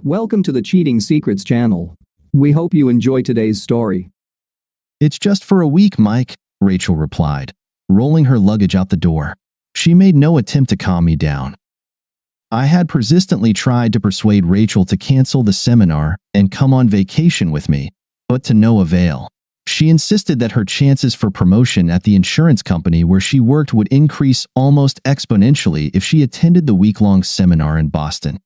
Welcome to the Cheating Secrets channel. We hope you enjoy today's story. "It's just for a week, Mike," Rachel replied, rolling her luggage out the door. She made no attempt to calm me down. I had persistently tried to persuade Rachel to cancel the seminar and come on vacation with me, but to no avail. She insisted that her chances for promotion at the insurance company where she worked would increase almost exponentially if she attended the week-long seminar in Boston.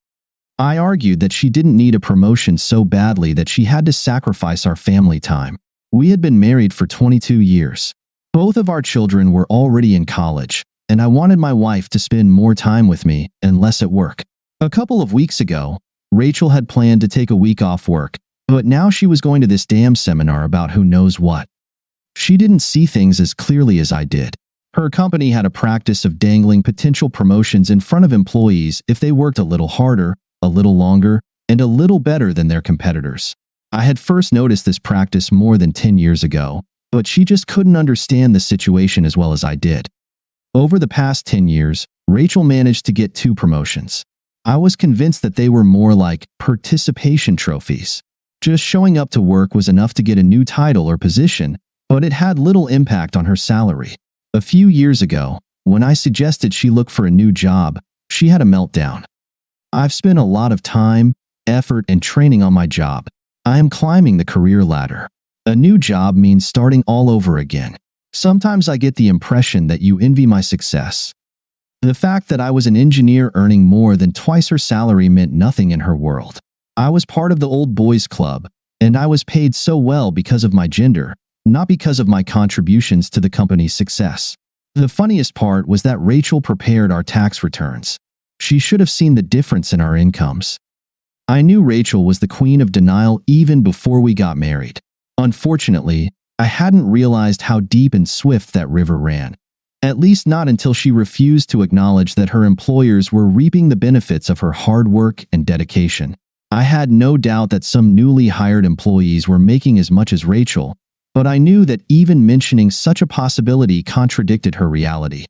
I argued that she didn't need a promotion so badly that she had to sacrifice our family time. We had been married for 22 years. Both of our children were already in college, and I wanted my wife to spend more time with me and less at work. A couple of weeks ago, Rachel had planned to take a week off work, but now she was going to this damn seminar about who knows what. She didn't see things as clearly as I did. Her company had a practice of dangling potential promotions in front of employees if they worked a little harder, a little longer, and a little better than their competitors. I had first noticed this practice more than 10 years ago, but she just couldn't understand the situation as well as I did. Over the past 10 years, Rachel managed to get 2 promotions. I was convinced that they were more like participation trophies. Just showing up to work was enough to get a new title or position, but it had little impact on her salary. A few years ago, when I suggested she look for a new job, she had a meltdown. "I've spent a lot of time, effort, and training on my job. I am climbing the career ladder. A new job means starting all over again. Sometimes I get the impression that you envy my success." The fact that I was an engineer earning more than twice her salary meant nothing in her world. I was part of the old boys club, and I was paid so well because of my gender, not because of my contributions to the company's success. The funniest part was that Rachel prepared our tax returns. She should have seen the difference in our incomes. I knew Rachel was the queen of denial even before we got married. Unfortunately, I hadn't realized how deep and swift that river ran. At least not until she refused to acknowledge that her employers were reaping the benefits of her hard work and dedication. I had no doubt that some newly hired employees were making as much as Rachel, but I knew that even mentioning such a possibility contradicted her reality.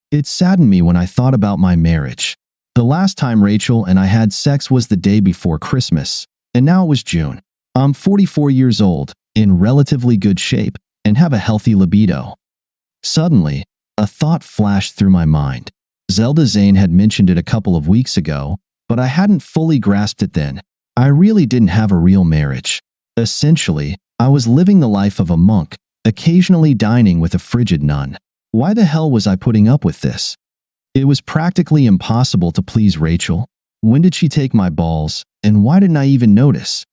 It saddened me when I thought about my marriage. The last time Rachel and I had sex was the day before Christmas, and now it was June. I'm 44 years old, in relatively good shape, and have a healthy libido. Suddenly, a thought flashed through my mind. Zelda Zane had mentioned it a couple of weeks ago, but I hadn't fully grasped it then. I really didn't have a real marriage. Essentially, I was living the life of a monk, occasionally dining with a frigid nun. Why the hell was I putting up with this? It was practically impossible to please Rachel. When did she take my balls, and why didn't I even notice?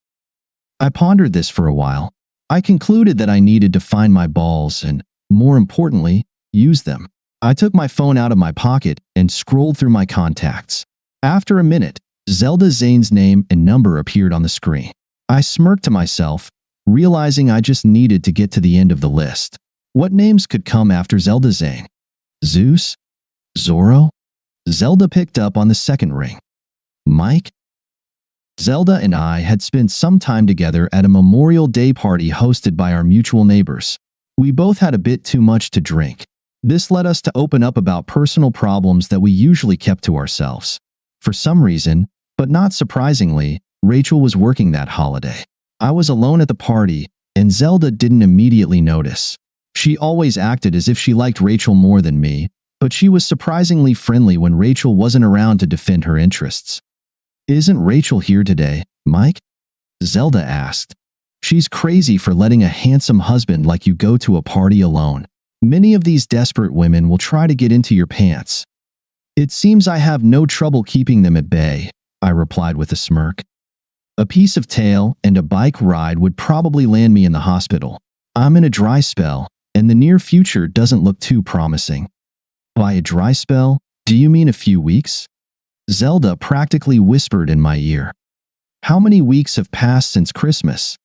I pondered this for a while. I concluded that I needed to find my balls and, more importantly, use them. I took my phone out of my pocket and scrolled through my contacts. After a minute, Zelda Zane's name and number appeared on the screen. I smirked to myself, realizing I just needed to get to the end of the list. What names could come after Zelda Zane? Zeus? Zorro? Zelda picked up on the second ring. Mike? Zelda and I had spent some time together at a Memorial Day party hosted by our mutual neighbors. We both had a bit too much to drink. This led us to open up about personal problems that we usually kept to ourselves. For some reason, but not surprisingly, Rachel was working that holiday. I was alone at the party, and Zelda didn't immediately notice. She always acted as if she liked Rachel more than me, but she was surprisingly friendly when Rachel wasn't around to defend her interests. "Isn't Rachel here today, Mike?" Zelda asked. "She's crazy for letting a handsome husband like you go to a party alone. Many of these desperate women will try to get into your pants." "It seems I have no trouble keeping them at bay," I replied with a smirk. "A piece of tail and a bike ride would probably land me in the hospital. I'm in a dry spell, and the near future doesn't look too promising." "By a dry spell, do you mean a few weeks?" Zelda practically whispered in my ear. "How many weeks have passed since Christmas?"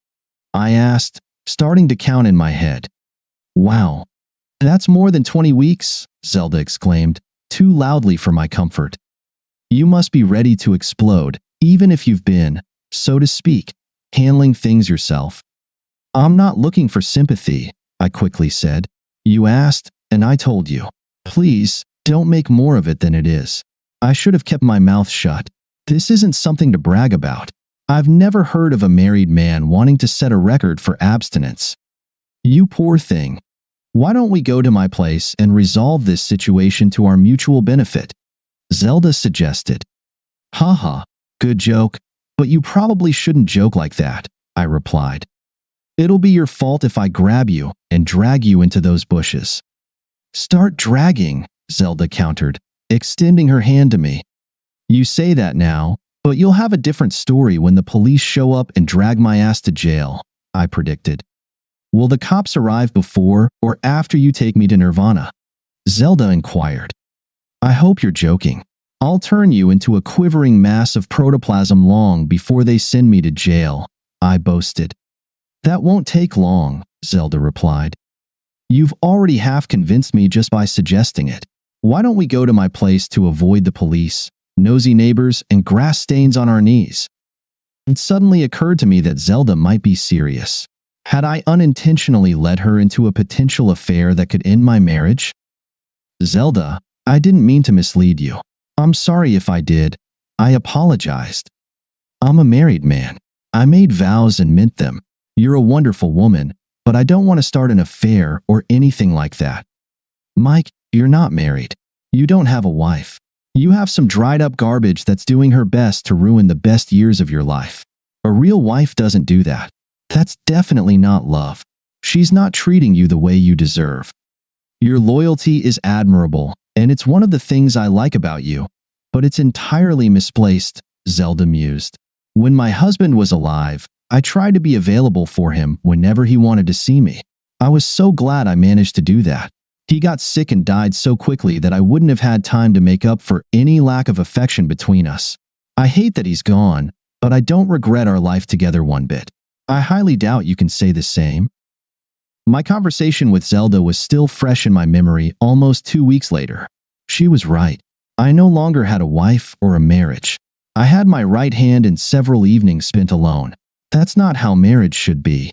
I asked, starting to count in my head. "Wow, that's more than 20 weeks, Zelda exclaimed, too loudly for my comfort. "You must be ready to explode, even if you've been, so to speak, handling things yourself." "I'm not looking for sympathy," I quickly said. "You asked, and I told you. Please, don't make more of it than it is." I should have kept my mouth shut. This isn't something to brag about. I've never heard of a married man wanting to set a record for abstinence. You poor thing. Why don't we go to my place and resolve this situation to our mutual benefit? Zelda suggested. Haha, good joke, but you probably shouldn't joke like that, I replied. It'll be your fault if I grab you and drag you into those bushes. Start dragging, Zelda countered, extending her hand to me. You say that now, but you'll have a different story when the police show up and drag my ass to jail, I predicted. Will the cops arrive before or after you take me to Nirvana? Zelda inquired. I hope you're joking. I'll turn you into a quivering mass of protoplasm long before they send me to jail, I boasted. That won't take long, Zelda replied. You've already half convinced me just by suggesting it. Why don't we go to my place to avoid the police, nosy neighbors, and grass stains on our knees? It suddenly occurred to me that Zelda might be serious. Had I unintentionally led her into a potential affair that could end my marriage? Zelda, I didn't mean to mislead you. I'm sorry if I did. I apologized. I'm a married man. I made vows and meant them. You're a wonderful woman, but I don't want to start an affair or anything like that. Mike, you're not married. You don't have a wife. You have some dried up garbage that's doing her best to ruin the best years of your life. A real wife doesn't do that. That's definitely not love. She's not treating you the way you deserve. Your loyalty is admirable, and it's one of the things I like about you, but it's entirely misplaced, Zelda mused. When my husband was alive, I tried to be available for him whenever he wanted to see me. I was so glad I managed to do that. He got sick and died so quickly that I wouldn't have had time to make up for any lack of affection between us. I hate that he's gone, but I don't regret our life together one bit. I highly doubt you can say the same. My conversation with Zelda was still fresh in my memory almost 2 weeks later. She was right. I no longer had a wife or a marriage. I had my right hand and several evenings spent alone. That's not how marriage should be.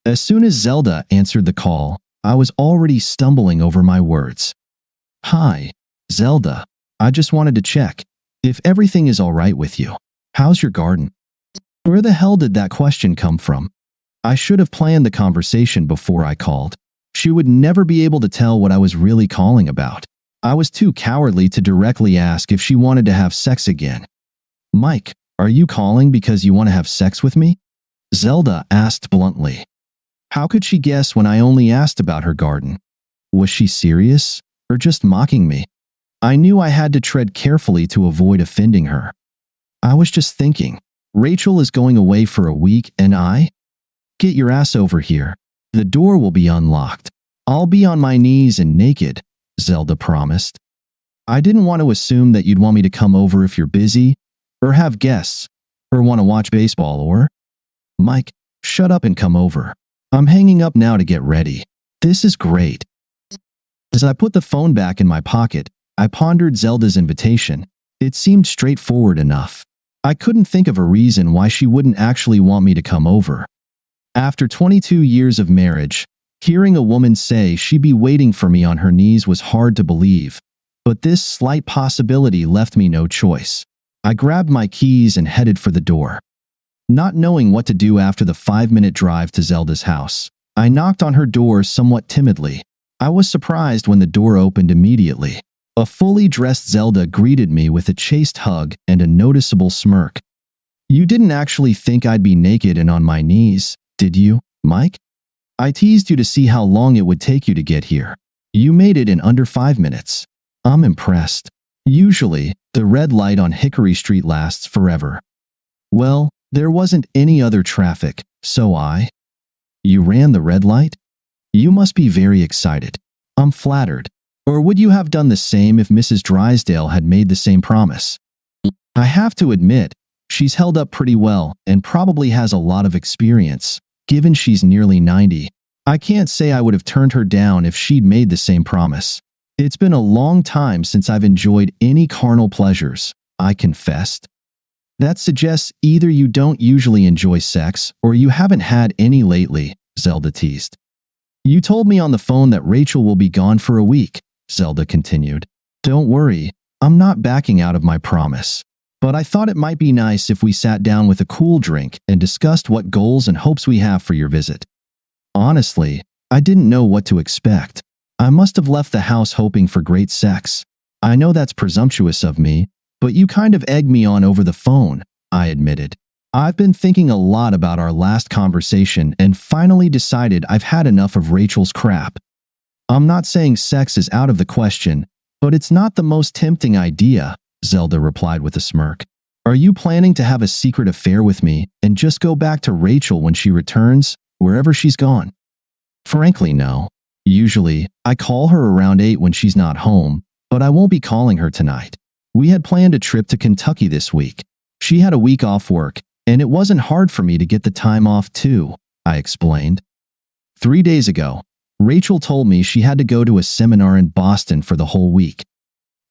As soon as Zelda answered the call, I was already stumbling over my words. Hi, Zelda. I just wanted to check if everything is all right with you. How's your garden? Where the hell did that question come from? I should have planned the conversation before I called. She would never be able to tell what I was really calling about. I was too cowardly to directly ask if she wanted to have sex again. Mike, are you calling because you want to have sex with me? Zelda asked bluntly. How could she guess when I only asked about her garden? Was she serious or just mocking me? I knew I had to tread carefully to avoid offending her. I was just thinking, Rachel is going away for a week and Get your ass over here. The door will be unlocked. I'll be on my knees and naked, Zelda promised. I didn't want to assume that you'd want me to come over if you're busy, or have guests, or want to watch baseball, or... Mike, shut up and come over. I'm hanging up now to get ready. This is great. As I put the phone back in my pocket, I pondered Zelda's invitation. It seemed straightforward enough. I couldn't think of a reason why she wouldn't actually want me to come over. After 22 years of marriage, hearing a woman say she'd be waiting for me on her knees was hard to believe, but this slight possibility left me no choice. I grabbed my keys and headed for the door. Not knowing what to do after the 5-minute drive to Zelda's house, I knocked on her door somewhat timidly. I was surprised when the door opened immediately. A fully dressed Zelda greeted me with a chaste hug and a noticeable smirk. You didn't actually think I'd be naked and on my knees, did you, Mike? I teased you to see how long it would take you to get here. You made it in under 5 minutes. I'm impressed. Usually, the red light on Hickory Street lasts forever. Well, there wasn't any other traffic, so You ran the red light? You must be very excited. I'm flattered. Or would you have done the same if Mrs. Drysdale had made the same promise? I have to admit, she's held up pretty well and probably has a lot of experience, given she's nearly 90. I can't say I would have turned her down if she'd made the same promise. It's been a long time since I've enjoyed any carnal pleasures, I confessed. That suggests either you don't usually enjoy sex or you haven't had any lately, Zelda teased. You told me on the phone that Rachel will be gone for a week, Zelda continued. Don't worry, I'm not backing out of my promise. but I thought it might be nice if we sat down with a cool drink and discussed what goals and hopes we have for your visit. Honestly, I didn't know what to expect. I must have left the house hoping for great sex. I know that's presumptuous of me, but you kind of egged me on over the phone, I admitted. I've been thinking a lot about our last conversation and finally decided I've had enough of Rachel's crap. I'm not saying sex is out of the question, but it's not the most tempting idea, Zelda replied with a smirk. Are you planning to have a secret affair with me and just go back to Rachel when she returns, wherever she's gone? Frankly, no. Usually, I call her around 8 when she's not home, but I won't be calling her tonight. We had planned a trip to Kentucky this week. She had a week off work, and it wasn't hard for me to get the time off too, I explained. 3 days ago, Rachel told me she had to go to a seminar in Boston for the whole week.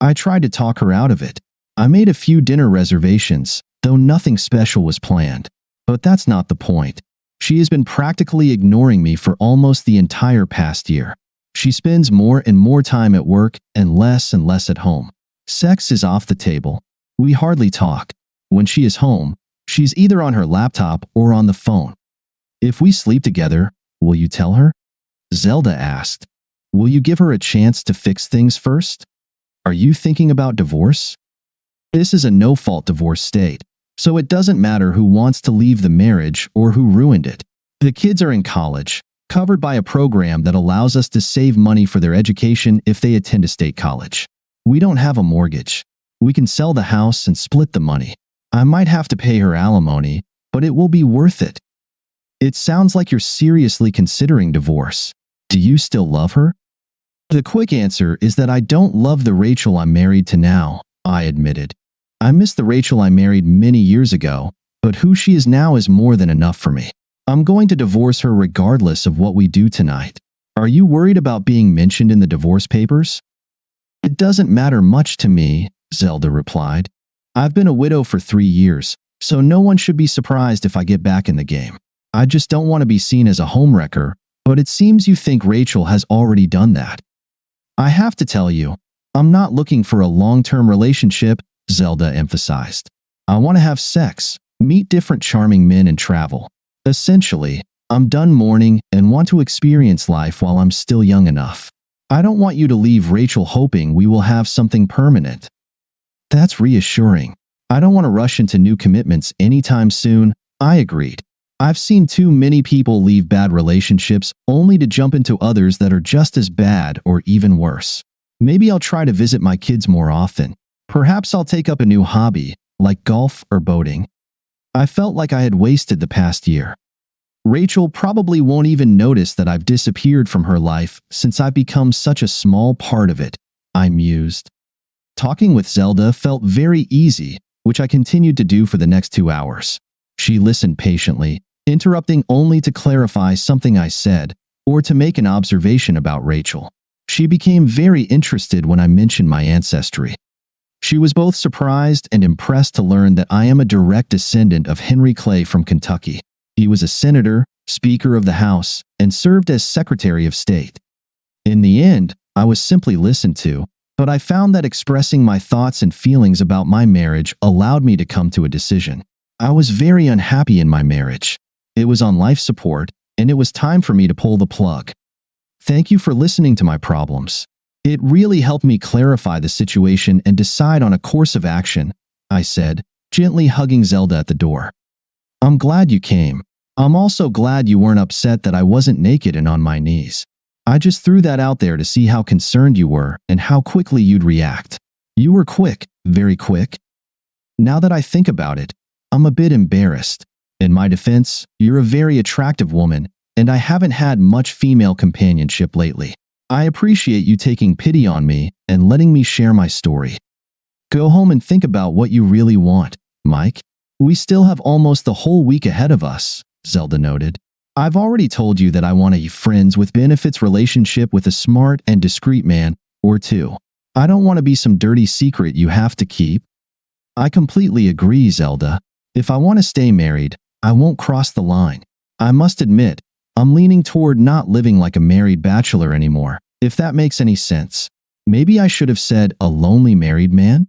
I tried to talk her out of it. I made a few dinner reservations, though nothing special was planned. But that's not the point. She has been practically ignoring me for almost the entire past year. She spends more and more time at work and less at home. Sex is off the table. We hardly talk. When she is home, she's either on her laptop or on the phone. If we sleep together, will you tell her? Zelda asked. Will you give her a chance to fix things first? Are you thinking about divorce? This is a no-fault divorce state, so it doesn't matter who wants to leave the marriage or who ruined it. The kids are in college, covered by a program that allows us to save money for their education if they attend a state college. We don't have a mortgage. We can sell the house and split the money. I might have to pay her alimony, but it will be worth it. It sounds like you're seriously considering divorce. Do you still love her? The quick answer is that I don't love the Rachel I'm married to now, I admitted. I miss the Rachel I married many years ago, but who she is now is more than enough for me. I'm going to divorce her regardless of what we do tonight. Are you worried about being mentioned in the divorce papers? It doesn't matter much to me, Zelda replied. I've been a widow for 3 years, so no one should be surprised if I get back in the game. I just don't want to be seen as a homewrecker, but it seems you think Rachel has already done that. I have to tell you, I'm not looking for a long-term relationship, Zelda emphasized. I want to have sex, meet different charming men and travel. Essentially, I'm done mourning and want to experience life while I'm still young enough. I don't want you to leave Rachel hoping we will have something permanent. That's reassuring. I don't want to rush into new commitments anytime soon, I agreed. I've seen too many people leave bad relationships only to jump into others that are just as bad or even worse. Maybe I'll try to visit my kids more often. Perhaps I'll take up a new hobby, like golf or boating. I felt like I had wasted the past year. Rachel probably won't even notice that I've disappeared from her life since I've become such a small part of it, I mused. Talking with Zelda felt very easy, which I continued to do for the next 2 hours. She listened patiently, interrupting only to clarify something I said or to make an observation about Rachel. She became very interested when I mentioned my ancestry. She was both surprised and impressed to learn that I am a direct descendant of Henry Clay from Kentucky. He was a senator, Speaker of the House, and served as Secretary of State. In the end, I was simply listened to, but I found that expressing my thoughts and feelings about my marriage allowed me to come to a decision. I was very unhappy in my marriage. It was on life support, and it was time for me to pull the plug. Thank you for listening to my problems. It really helped me clarify the situation and decide on a course of action, I said, gently hugging Zelda at the door. I'm glad you came. I'm also glad you weren't upset that I wasn't naked and on my knees. I just threw that out there to see how concerned you were and how quickly you'd react. You were quick, very quick. Now that I think about it, I'm a bit embarrassed. In my defense, you're a very attractive woman, and I haven't had much female companionship lately. I appreciate you taking pity on me and letting me share my story. Go home and think about what you really want, Mike. We still have almost the whole week ahead of us, Zelda noted. I've already told you that I want a friends with benefits relationship with a smart and discreet man, or two. I don't want to be some dirty secret you have to keep. I completely agree, Zelda. If I want to stay married, I won't cross the line. I must admit, I'm leaning toward not living like a married bachelor anymore, if that makes any sense. Maybe I should have said a lonely married man?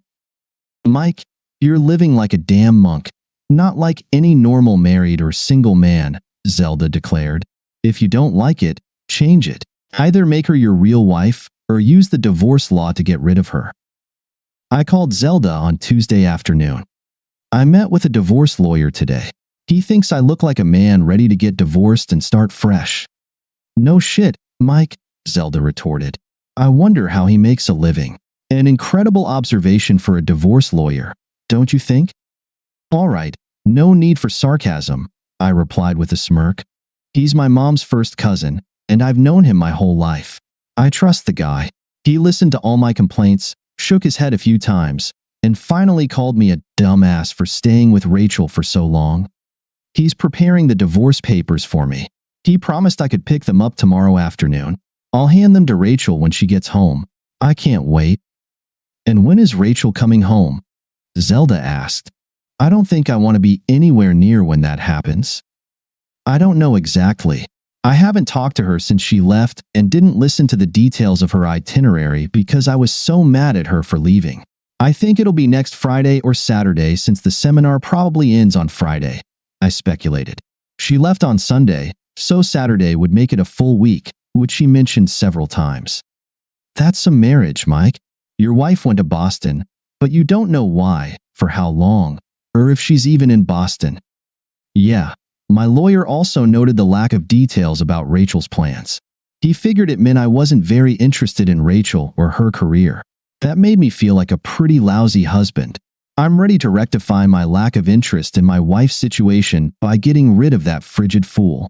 Mike, You're living like a damn monk, not like any normal married or single man, Zelda declared. If you don't like it, change it. Either make her your real wife or use the divorce law to get rid of her. I called Zelda on Tuesday afternoon. I met with a divorce lawyer today. He thinks I look like a man ready to get divorced and start fresh. No shit, Mike, Zelda retorted. I wonder how he makes a living. An incredible observation for a divorce lawyer, don't you think? All right, no need for sarcasm, I replied with a smirk. He's my mom's first cousin, and I've known him my whole life. I trust the guy. He listened to all my complaints, shook his head a few times, and finally called me a dumbass for staying with Rachel for so long. He's preparing the divorce papers for me. He promised I could pick them up tomorrow afternoon. I'll hand them to Rachel when she gets home. I can't wait. And when is Rachel coming home? Zelda asked. I don't think I want to be anywhere near when that happens. I don't know exactly. I haven't talked to her since she left and didn't listen to the details of her itinerary because I was so mad at her for leaving. I think it'll be next Friday or Saturday since the seminar probably ends on Friday, I speculated. She left on Sunday, so Saturday would make it a full week, which she mentioned several times. That's some marriage, Mike. Your wife went to Boston, but you don't know why, for how long, or if she's even in Boston. Yeah. My lawyer also noted the lack of details about Rachel's plans. He figured it meant I wasn't very interested in Rachel or her career. That made me feel like a pretty lousy husband. I'm ready to rectify my lack of interest in my wife's situation by getting rid of that frigid fool.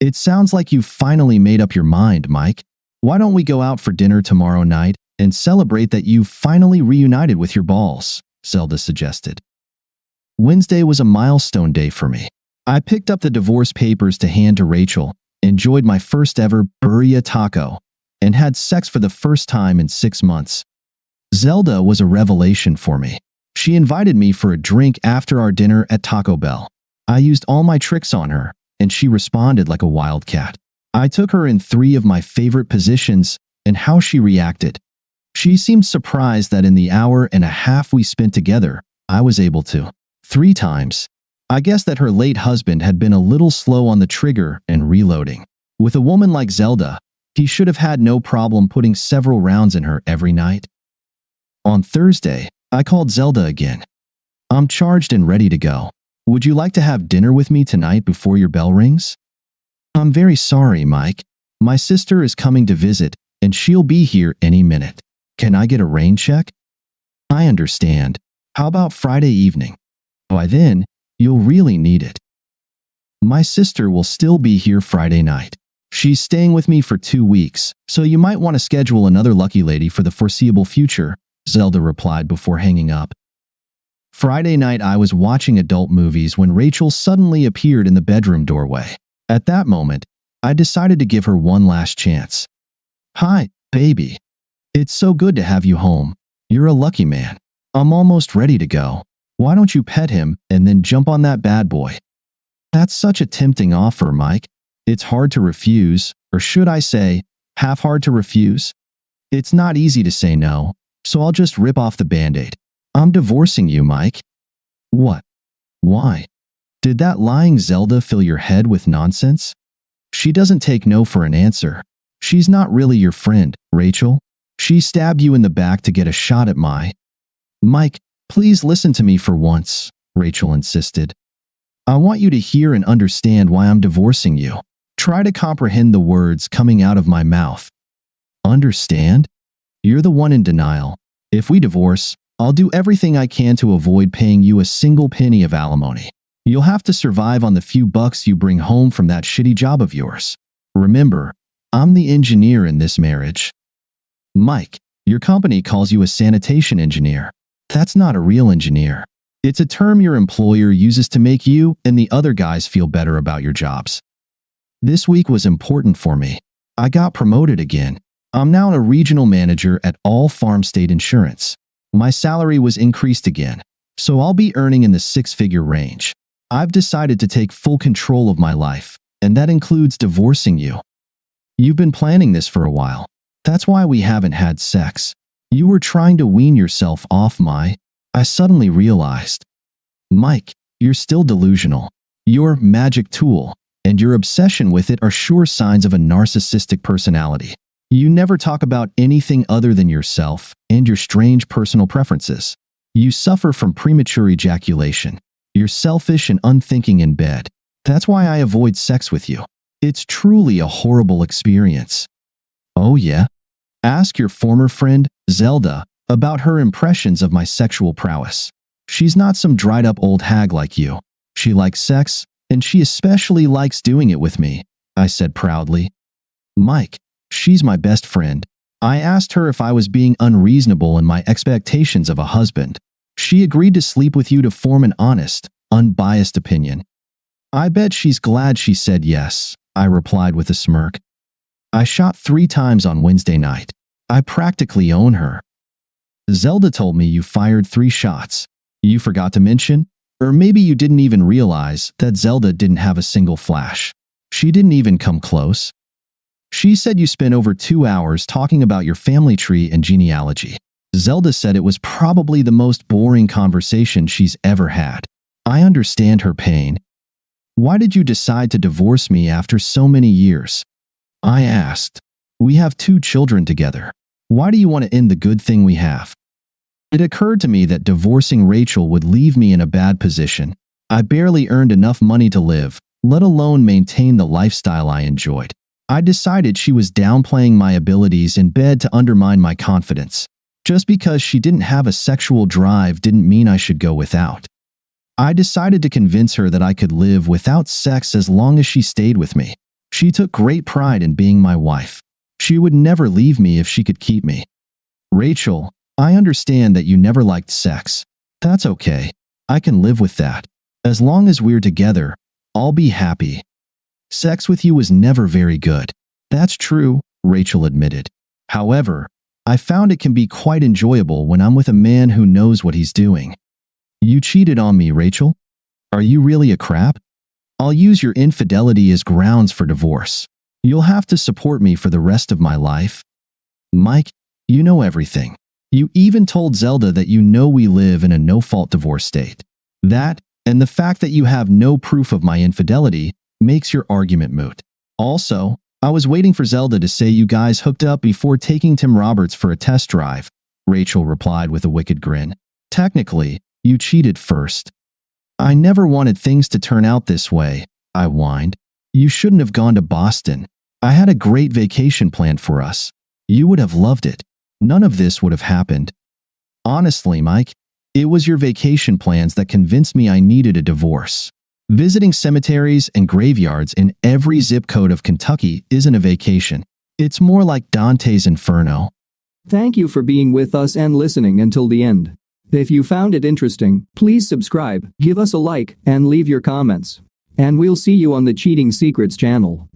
It sounds like you've finally made up your mind, Mike. Why don't we go out for dinner tomorrow night and celebrate that you've finally reunited with your balls, Zelda suggested. Wednesday was a milestone day for me. I picked up the divorce papers to hand to Rachel, enjoyed my first ever birria taco, and had sex for the first time in 6 months. Zelda was a revelation for me. She invited me for a drink after our dinner at Taco Bell. I used all my tricks on her, and she responded like a wildcat. I took her in 3 of my favorite positions, and how she reacted. She seemed surprised that in the hour and a half we spent together, I was able to. 3 times. I guess that her late husband had been a little slow on the trigger and reloading. With a woman like Zelda, he should have had no problem putting several rounds in her every night. On Thursday, I called Zelda again. I'm charged and ready to go. Would you like to have dinner with me tonight before your bell rings? I'm very sorry, Mike. My sister is coming to visit, and she'll be here any minute. Can I get a rain check? I understand. How about Friday evening? By then, you'll really need it. My sister will still be here Friday night. She's staying with me for 2 weeks, so you might want to schedule another lucky lady for the foreseeable future, Zelda replied before hanging up. Friday night I was watching adult movies when Rachel suddenly appeared in the bedroom doorway. At that moment, I decided to give her one last chance. Hi, baby. It's so good to have you home. You're a lucky man. I'm almost ready to go. Why don't you pet him and then jump on that bad boy? That's such a tempting offer, Mike. It's hard to refuse, or should I say, half hard to refuse? It's not easy to say no, so I'll just rip off the band-aid. I'm divorcing you, Mike. What? Why? Did that lying Zelda fill your head with nonsense? She doesn't take no for an answer. She's not really your friend, Rachel. She stabbed you in the back to get a shot at my... Mike, please listen to me for once, Rachel insisted. I want you to hear and understand why I'm divorcing you. Try to comprehend the words coming out of my mouth. Understand? You're the one in denial. If we divorce, I'll do everything I can to avoid paying you a single penny of alimony. You'll have to survive on the few bucks you bring home from that shitty job of yours. Remember, I'm the engineer in this marriage. Mike, your company calls you a sanitation engineer. That's not a real engineer. It's a term your employer uses to make you and the other guys feel better about your jobs. This week was important for me. I got promoted again. I'm now a regional manager at All Farm State Insurance. My salary was increased again, so I'll be earning in the 6-figure range. I've decided to take full control of my life, and that includes divorcing you. You've been planning this for a while. That's why we haven't had sex. You were trying to wean yourself off my... I suddenly realized, Mike, you're still delusional. Your magic tool and your obsession with it are sure signs of a narcissistic personality. You never talk about anything other than yourself and your strange personal preferences. You suffer from premature ejaculation. You're selfish and unthinking in bed. That's why I avoid sex with you. It's truly a horrible experience. Oh yeah? Ask your former friend, Zelda, about her impressions of my sexual prowess. She's not some dried-up old hag like you. She likes sex, and she especially likes doing it with me, I said proudly. Mike, she's my best friend. I asked her if I was being unreasonable in my expectations of a husband. She agreed to sleep with you to form an honest, unbiased opinion. I bet she's glad she said yes, I replied with a smirk. I shot 3 times on Wednesday night. I practically own her. Zelda told me you fired 3 shots. You forgot to mention? Or maybe you didn't even realize that Zelda didn't have a single flash. She didn't even come close. She said you spent over 2 hours talking about your family tree and genealogy. Zelda said it was probably the most boring conversation she's ever had. I understand her pain. Why did you decide to divorce me after so many years? I asked. We have 2 children together. Why do you want to end the good thing we have? It occurred to me that divorcing Rachel would leave me in a bad position. I barely earned enough money to live, let alone maintain the lifestyle I enjoyed. I decided she was downplaying my abilities in bed to undermine my confidence. Just because she didn't have a sexual drive didn't mean I should go without. I decided to convince her that I could live without sex as long as she stayed with me. She took great pride in being my wife. She would never leave me if she could keep me. Rachel, I understand that you never liked sex. That's okay. I can live with that. As long as we're together, I'll be happy. Sex with you was never very good. That's true, Rachel admitted. However, I found it can be quite enjoyable when I'm with a man who knows what he's doing. You cheated on me, Rachel? Are you really a crap? I'll use your infidelity as grounds for divorce. You'll have to support me for the rest of my life. Mike, you know everything. You even told Zelda that you know we live in a no-fault divorce state. That, and the fact that you have no proof of my infidelity, makes your argument moot. Also, I was waiting for Zelda to say you guys hooked up before taking Tim Roberts for a test drive, Rachel replied with a wicked grin. Technically, you cheated first. I never wanted things to turn out this way, I whined. You shouldn't have gone to Boston. I had a great vacation planned for us. You would have loved it. None of this would have happened. Honestly, Mike, it was your vacation plans that convinced me I needed a divorce. Visiting cemeteries and graveyards in every zip code of Kentucky isn't a vacation. It's more like Dante's Inferno. Thank you for being with us and listening until the end. If you found it interesting, please subscribe, give us a like, and leave your comments. And we'll see you on the Cheating Secrets channel.